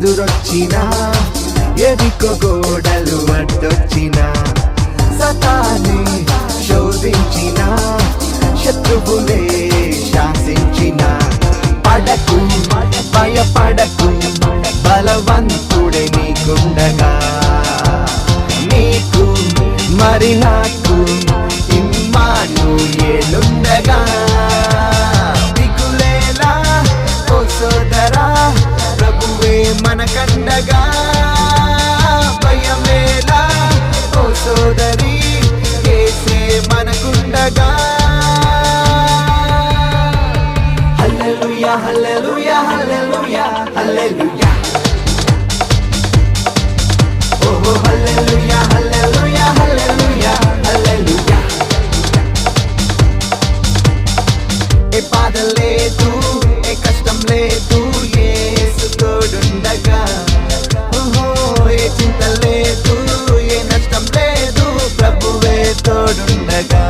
ఎదురొచ్చినా ఎదికో గోడలు అడ్డొచ్చినా సతానే శోధించిన శత్రువులే శాసించిన పడకు భయపడకు బలవంతుడే నీకుండగా నీకు మరి నాకు ఇమ్మానుయేలుండగా దిగులేలా ఓ సోదరా ప్రభువే మనకండగా భయమేలా ఓ సోదరి యేసే మనకుండగా హల్లెలూయా హల్లెలూయా హల్లెలూయా హల్లెలూయా ఓహో హల్లెలూయా హల్లెలూయా హల్లెలూయా హల్లెలూయా ఏ బాధ లేదు ఏ కష్టం లేదు యేసు తోడుండగా ఓహో ఏ చింత లేదు ఏ నష్టం లేదు ప్రభువే తోడుండగా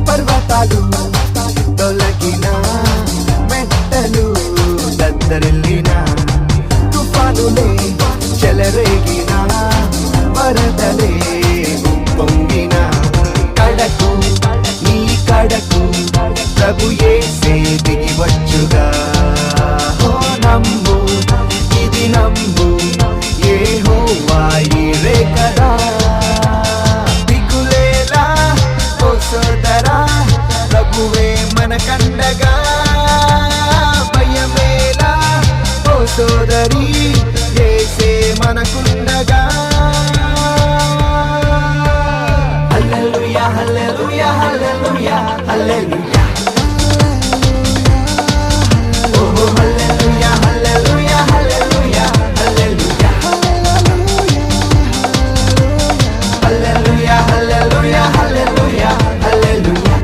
పర్వతాలు తొలగిన మెట్టలు దద్దరిల్లిన తుఫానులే చెలరేగిన వరదలే పొంగిన కడకు నీ కడకు ప్రభు యేసే దిగి వచ్చుగా ఓ నమ్ము ఇది నమ్ము యెహోవా ఈరే కదా దిగులేలా ఓ సోదరా ప్రభువే మనకండగా భయమేలా ఓ సోదరి యేసే మనకుండగా హల్లెలూయా హల్లెలూయా హల్లెలూయా హల్లెలూయా ఓహో హల్లెలూయా హల్లెలూయా హల్లెలూయా హల్లెలూయా హల్లెలూయా హల్లెలూయా హల్లెలూయా హల్లెలూయా